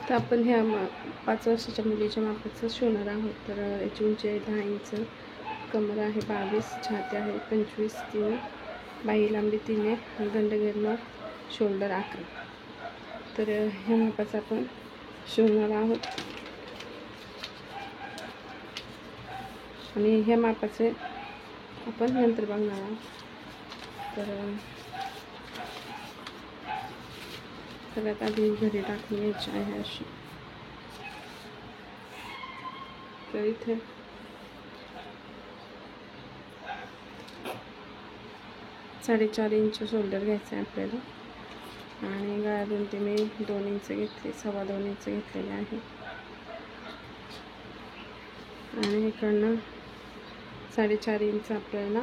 तर आपण ह्या 5 वर्षाच्या मुलीच्या मापाचं शिवणार आहोत. तर याची उंची आहे 10 इंच, कमर आहे 22, छाती आहे 25, 3 बाही लांबी 3 आहे, गंडगेर 9, शोल्डर 11. तर ह्या मापाचं आपण शिवणार आहोत आणि ह्या मापाचे आपण नंतर बघणार आहोत. तर सगळ्यात आधी घडी टाकून घ्यायची आहे अशी. तर इथे साडेचार इंच शोल्डर घ्यायचं आहे आपल्याला आणि गळ्यातून ते मी 2 इंच घेतले, 2.25 इंच घेतलेले आहे आणि इकडनं 4.5 इंच आपल्याला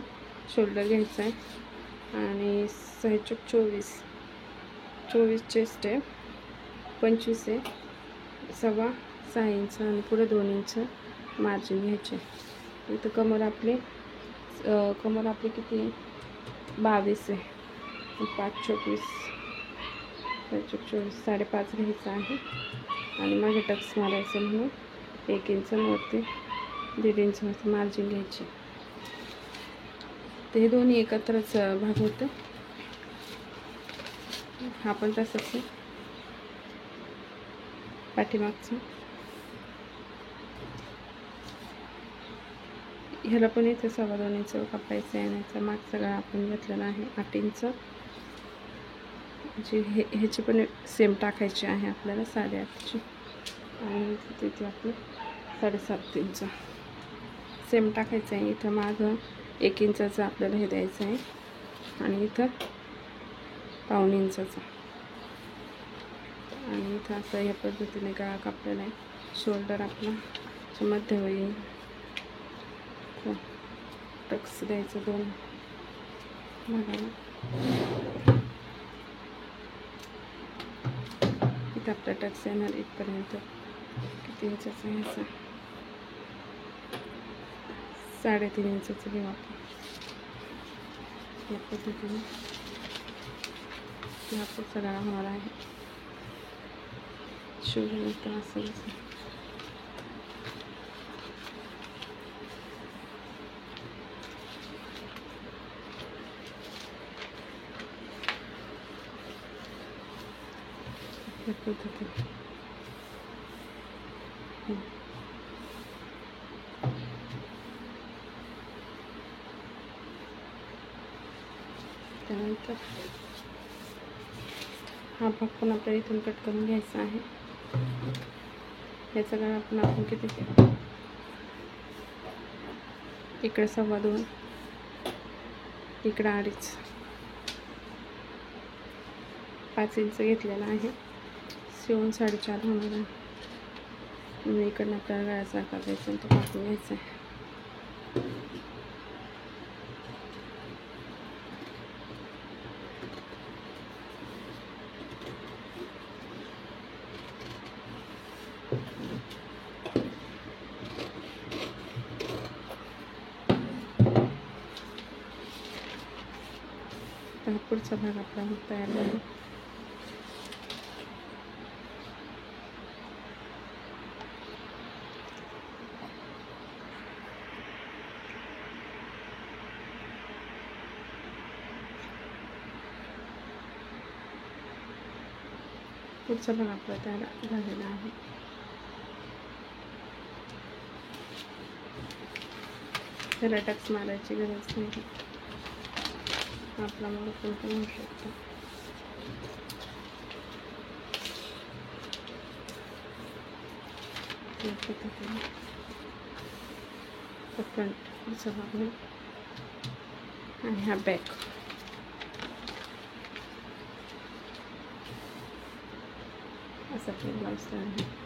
शोल्डर घ्यायचं आहे आणि 6 24 चेस्ट आहे, 25 आहे, 6.25 इंच आणि पुढे 2 इंच मार्जिन घ्यायचे. इथं कमर आपली किती आहे 22 आहे, 5 24 5.25 घ्यायचं आहे आणि मागे टक्स मारायचं म्हणून 1 इंच वरती 1.5 इंच वरती मार्जिन घ्यायची. तर हे दोन्ही एकत्रच भाग होतं. हा पण तसंच आहे पाठीमागचं. ह्याला पण इथे 2.25 इंच कापायचं आहे आणि याचा मागचा गळा आपण घेतलेला आहे 8 इंच. जी ह्याची पण सेम टाकायची आहे आपल्याला 8.5ची आणि तिथे आपलं 7.5 इंच सेम टाकायचं आहे. इथं मागं 1 इंचाचं आपल्याला हे द्यायचं आहे आणि इथं 1.25 इंचाचं आणि इथं असं ह्या पद्धतीने गळा कापलेला आहे. शोल्डर आपला मध्यभागी टक्स द्यायचं 2 भागाला. इथं आपला टक्स येणार इथपर्यंत. किती इंचाचा आहे असा 3.5 इंचाचं घेऊ आपण. या पद्धतीने आपला सगळा होणार आहे शिवल्यानंतर असं या पद्धतीने. त्यानंतर हा भाग पण आपल्याला इथून कट करून घ्यायचा आहे. याचा गळा आपण किती केला इकडे 2.25, इकडे 2.5, 5 इंच घेतलेला आहे. शिवून 4.5 होणार आहे आणि इकडनं आपल्याला गळ्याचा आकार द्यायचा आणि तो कापून घ्यायचा आहे. तर पुढचा भाग आपला तयार झाला. पुढचा भाग आपला तयार झालेला आहे. त्याला टक्स मारायची गरज नाही. आपला मग पण होऊ शकतो. फ्रंट पुढचा भाग आणि हा बॅक. असा ब्लाउज तयार आहे.